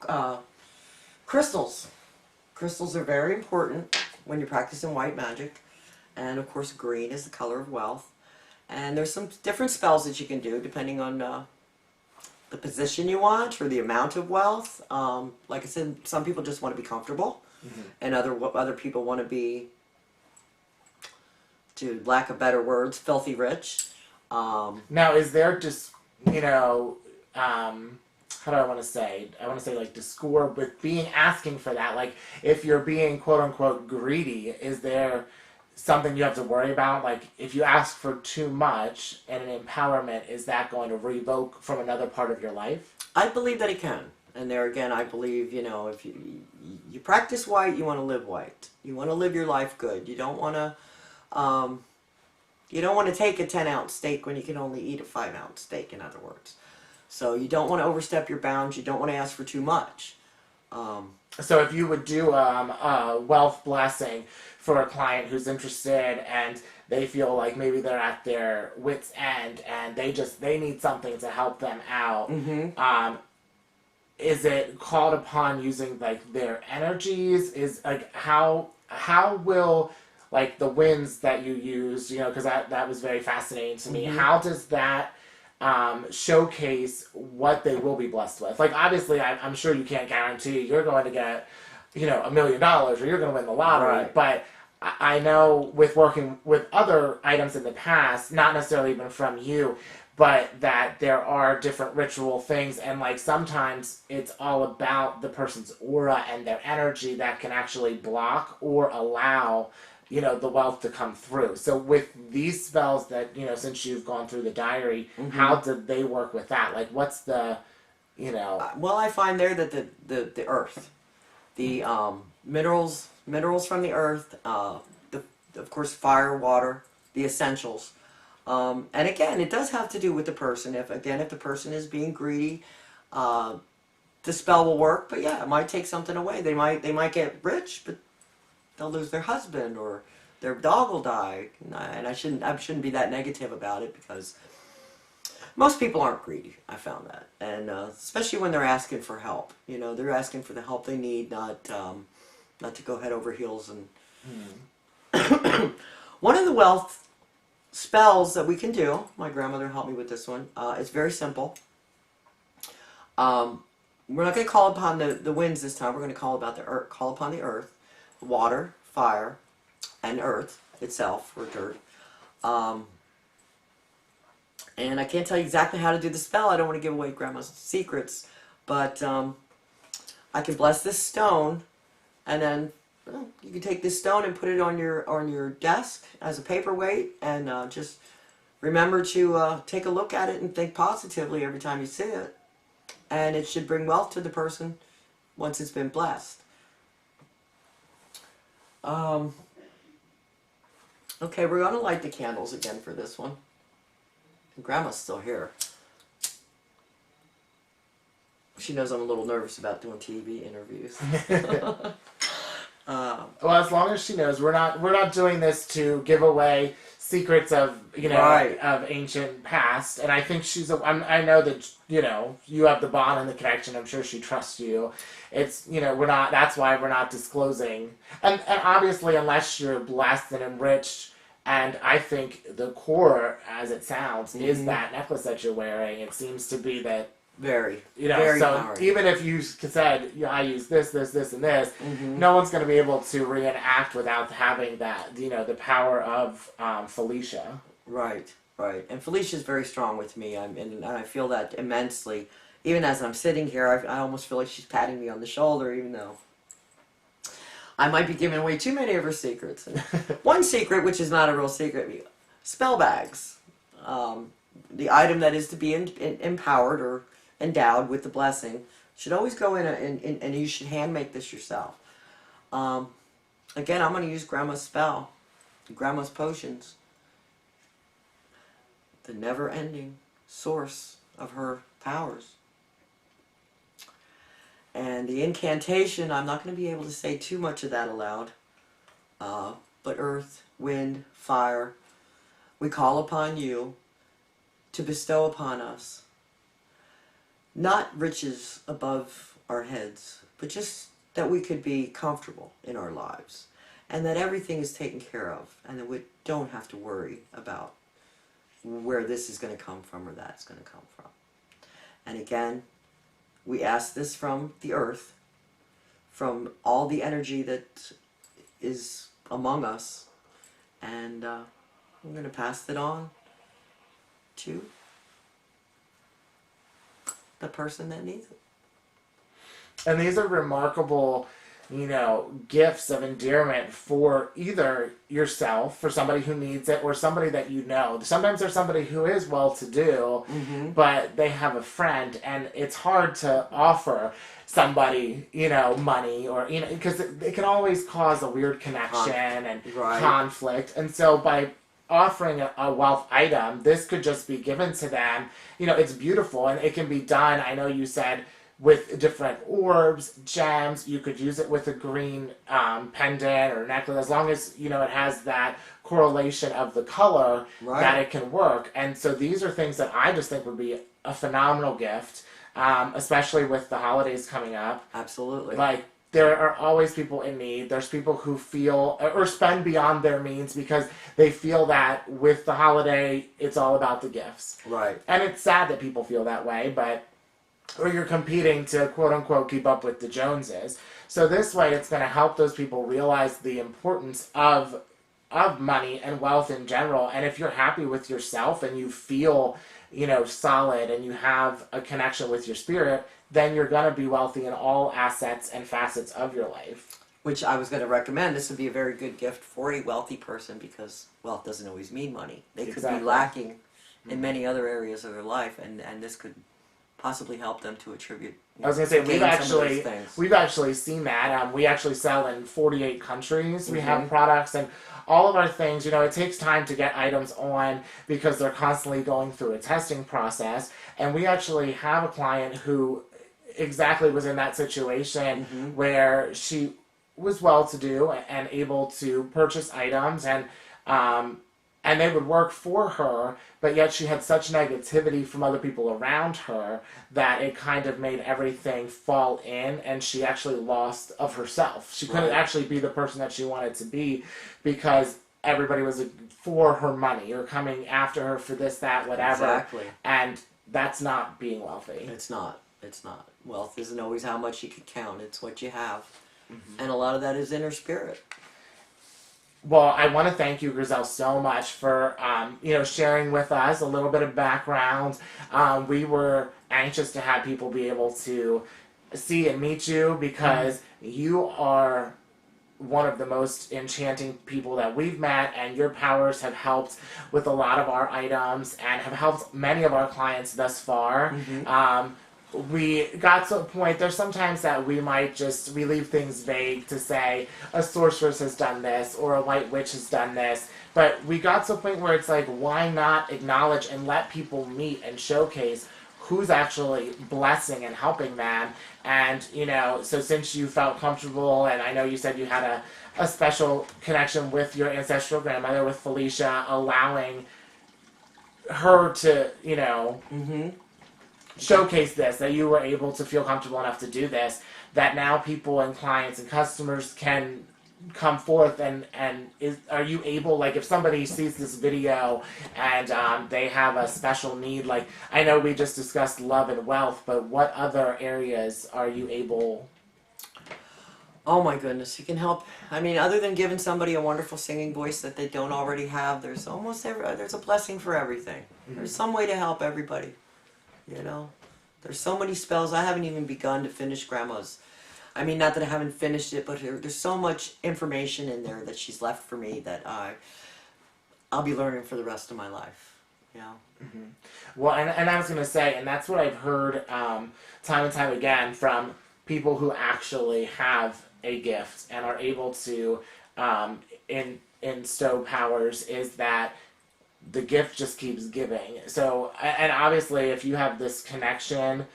uh, crystals. Crystals are very important when you're practicing white magic. And of course, green is the color of wealth. And there's some different spells that you can do depending on the position you want or the amount of wealth. Like I said, some people just want to be comfortable, and other people want to be, to lack of better words, filthy rich. Now, is there just, how do I want to say? I want to say like discord with being asking for that. Like if you're being quote unquote greedy, is there something you have to worry about? Like if you ask for too much and an empowerment, is that going to revoke from another part of your life? I believe that it can. And there again, I believe, if you practice white, you want to live white. You want to live your life good. You don't want to take a 10-ounce steak when you can only eat a 5-ounce steak, in other words. So you don't want to overstep your bounds. You don't want to ask for too much. So if you would do a wealth blessing for a client who's interested and they feel like maybe they're at their wit's end and they need something to help them out, is it called upon using like their energies? Is like how will like the winds that you used, because that was very fascinating to me. How does that showcase what they will be blessed with? Like obviously I'm sure you can't guarantee you're going to get $1 million or you're going to win the lottery, Right. but I know with working with other items in the past, not necessarily even from you, but that there are different ritual things, and like sometimes it's all about the person's aura and their energy that can actually block or allow the wealth to come through. So with these spells that, since you've gone through the diary, how did they work with that? Like what's the, Well, I find there that the earth, the minerals from the earth, of course fire, water, the essentials. And again, it does have to do with the person. If the person is being greedy, the spell will work. But yeah, it might take something away. They might get rich, but they'll lose their husband or their dog will die. And I shouldn't be that negative about it, because most people aren't greedy. I found that, and especially when they're asking for help. They're asking for the help they need, not to go head over heels. And one of the wealth spells that we can do, my grandmother helped me with this one. It's very simple. We're not going to call upon the winds this time. We're going to call upon the earth, water, fire, and earth itself, or dirt. And I can't tell you exactly how to do the spell. I don't want to give away Grandma's secrets, but I can bless this stone, and then you can take this stone and put it on your desk as a paperweight, and just remember to take a look at it and think positively every time you see it, and it should bring wealth to the person once it's been blessed. Okay, we're going to light the candles again for this one. Grandma's still here. She knows I'm a little nervous about doing TV interviews. Well, as long as she knows, we're not doing this to give away secrets of Right. of ancient past. And I think I know that you have the bond and the connection. I'm sure she trusts you. It's we're not. That's why we're not disclosing. And obviously, unless you're blessed and enriched. And I think the core, as it sounds, is that necklace that you're wearing. It seems to be that. Very, Very so powerful. Even if you said, I use this, and this, no one's going to be able to reenact without having that, the power of Felicia. Right. And Felicia's very strong with me, and I feel that immensely. Even as I'm sitting here, I almost feel like she's patting me on the shoulder, even though I might be giving away too many of her secrets. One secret, which is not a real secret, spell bags. The item that is to be empowered or endowed with the blessing should always go in, and you should hand make this yourself. Again, I'm going to use Grandma's spell, Grandma's potions, the never-ending source of her powers. And the incantation, I'm not going to be able to say too much of that aloud, but earth, wind, fire, we call upon you to bestow upon us not riches above our heads, but just that we could be comfortable in our lives, and that everything is taken care of, and that we don't have to worry about where this is going to come from or that's going to come from. And again, we ask this from the earth, from all the energy that is among us, and we're going to pass it on to the person that needs it. And these are remarkable, gifts of endearment for either yourself, for somebody who needs it, or somebody that you know. Sometimes there's somebody who is well-to-do, but they have a friend, and it's hard to offer somebody, money, or, because it can always cause a weird connection and conflict. And so by offering a wealth item, this could just be given to them. It's beautiful, and it can be done, I know you said, with different orbs, gems. You could use it with a green pendant or necklace, as long as it has that correlation of the color, that it can work. And so these are things that I just think would be a phenomenal gift, especially with the holidays coming up. Absolutely. Like, there are always people in need. There's people who feel or spend beyond their means because they feel that with the holiday, it's all about the gifts. Right. And it's sad that people feel that way, or you're competing to quote-unquote keep up with the Joneses. So this way, it's going to help those people realize the importance of money and wealth in general. And if you're happy with yourself and you feel, solid, and you have a connection with your spirit, then you're going to be wealthy in all assets and facets of your life. Which I was going to recommend. This would be a very good gift for a wealthy person, because wealth doesn't always mean money. They could be lacking in many other areas of their life, and this could possibly help them to attribute. I was going to say, we've actually seen that. We actually sell in 48 countries. We have products, and all of our things, it takes time to get items on because they're constantly going through a testing process. And we actually have a client who exactly was in that situation where she was well-to-do and able to purchase items, and they would work for her, but yet she had such negativity from other people around her that it kind of made everything fall in, and she actually lost of herself. She couldn't actually be the person that she wanted to be because everybody was for her money or coming after her for this, that, whatever. Exactly. And that's not being wealthy. It's not. It's not. Wealth isn't always how much you can count. It's what you have. And a lot of that is inner spirit. Well, I want to thank you, Grizzelle, so much for, sharing with us a little bit of background. We were anxious to have people be able to see and meet you because you are one of the most enchanting people that we've met, and your powers have helped with a lot of our items and have helped many of our clients thus far. We got to a point, there's sometimes that we might we leave things vague to say a sorceress has done this or a white witch has done this, but we got to a point where it's like, why not acknowledge and let people meet and showcase who's actually blessing and helping them. And so since you felt comfortable, and I know you said you had a special connection with your ancestral grandmother, with Felicia, allowing her to showcase this, that you were able to feel comfortable enough to do this, that now people and clients and customers can come forth and are you able, like, if somebody sees this video and they have a special need, like, I know we just discussed love and wealth, but what other areas are you able? Oh my goodness, you can help. I mean, other than giving somebody a wonderful singing voice that they don't already have, there's a blessing for everything. There's some way to help everybody. There's so many spells. I haven't even begun to finish Grandma's. I mean, not that I haven't finished it, but there's so much information in there that she's left for me that I'll be learning for the rest of my life. Well, and I was going to say, and that's what I've heard time and time again from people who actually have a gift and are able to instow powers, is that the gift just keeps giving. So, and obviously if you have this connection,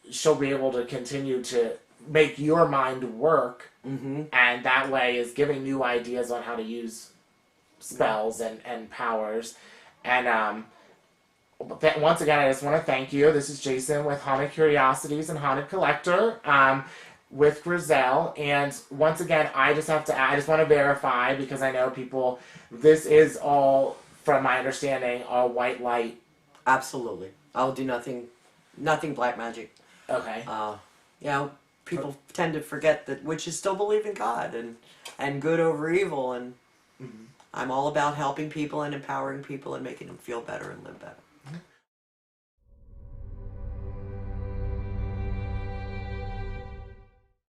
she'll be able to continue to make your mind work, and that way is giving new ideas on how to use spells and powers. And once again, I just want to thank you. This is Jason with Haunted Curiosities and Haunted Collector, with Grizzelle. And once again, I just want to verify, because I know people, this is all, from my understanding, all white light. Absolutely. I'll do nothing black magic. Okay. You know, people tend to forget that witches still believe in God and good over evil, and I'm all about helping people and empowering people and making them feel better and live better.